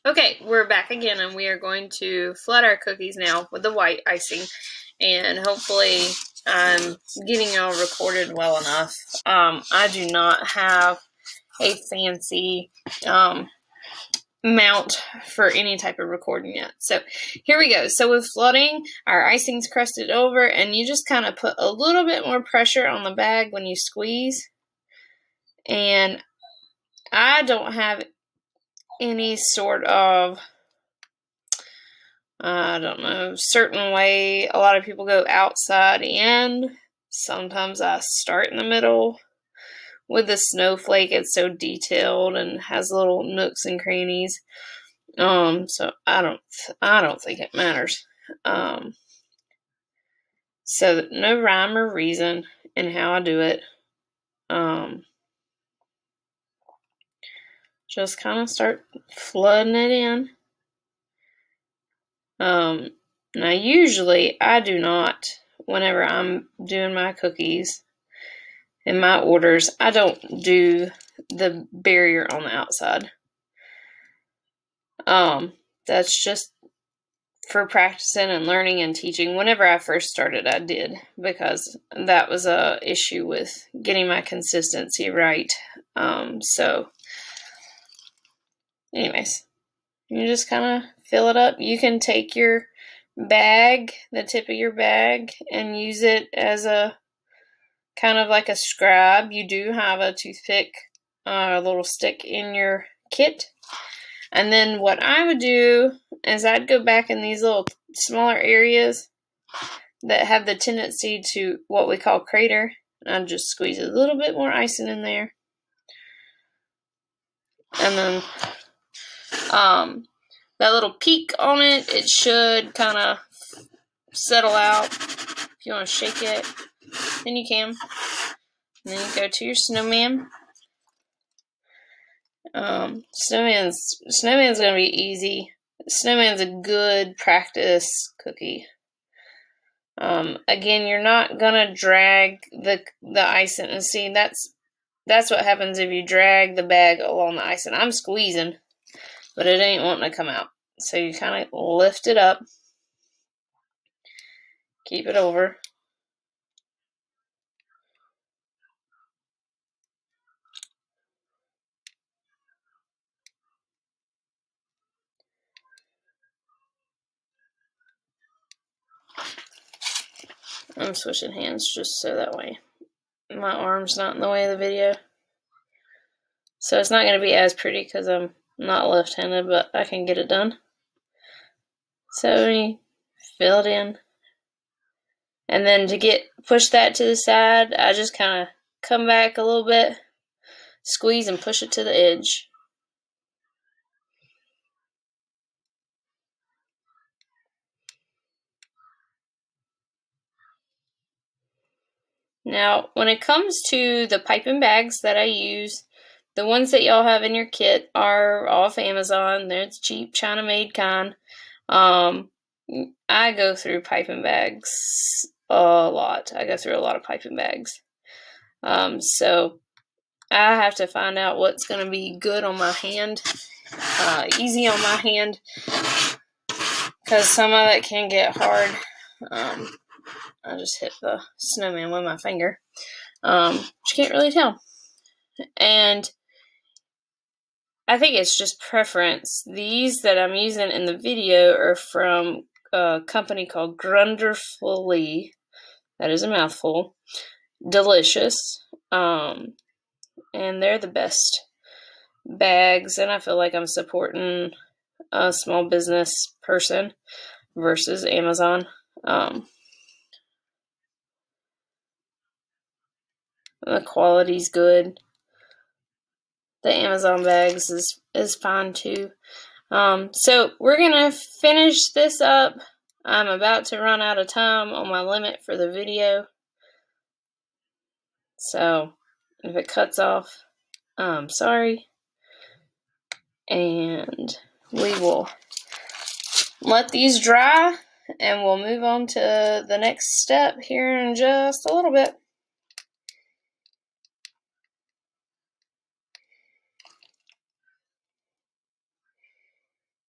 Okay, we're back again, and we are going to flood our cookies now with the white icing, and hopefully I'm getting y'all recorded well enough. I do not have a fancy mount for any type of recording yet. So here we go. So with flooding, our icing's crusted over, and you just kind of put a little bit more pressure on the bag when you squeeze. And I don't have any sort of, I don't know, certain way. A lot of people go outside in. Sometimes I start in the middle. With the snowflake, it's so detailed and has little nooks and crannies. So I don't think it matters. So no rhyme or reason in how I do it. Just kind of start flooding it in. Now usually I do not, whenever I'm doing my cookies in my orders, I don't do the barrier on the outside. That's just for practicing and learning and teaching. Whenever I first started, I did, because that was a issue with getting my consistency right. So anyways, you just kind of fill it up. You can take your bag, the tip of your bag, and use it as a kind of like a scribe. You do have a toothpick, a little stick in your kit. And then what I would do is I'd go back in these little smaller areas that have the tendency to what we call crater. And I'd just squeeze a little bit more icing in there. And then that little peak on it, it should kind of settle out. If you want to shake it, then you can. And then you go to your snowman. Snowman's gonna be easy. Snowman's a good practice cookie. Again, you're not gonna drag the icing. And see, that's what happens if you drag the bag along the icing. I'm squeezing, but it ain't wanting to come out. So you kind of lift it up, keep it over. I'm switching hands just so that way my arm's not in the way of the video. So it's not going to be as pretty because I'm not left-handed, but I can get it done. So you fill it in. And then to push that to the side, I just kind of come back a little bit, squeeze and push it to the edge. Now, when it comes to the piping bags that I use, the ones that y'all have in your kit are off Amazon. They're the cheap China-made kind. I go through piping bags a lot. I go through a lot of piping bags. So I have to find out what's going to be good on my hand, easy on my hand, because some of it can get hard. I just hit the snowman with my finger, which you can't really tell. And I think it's just preference. These that I'm using in the video are from a company called Grunderfully. That is a mouthful. Delicious. And they're the best bags, and I feel like I'm supporting a small business person versus Amazon. The quality's good. The Amazon bags is fine too. So we're gonna finish this up. I'm about to run out of time on my limit for the video. So if it cuts off, I'm sorry. And we will let these dry, and we'll move on to the next step here in just a little bit.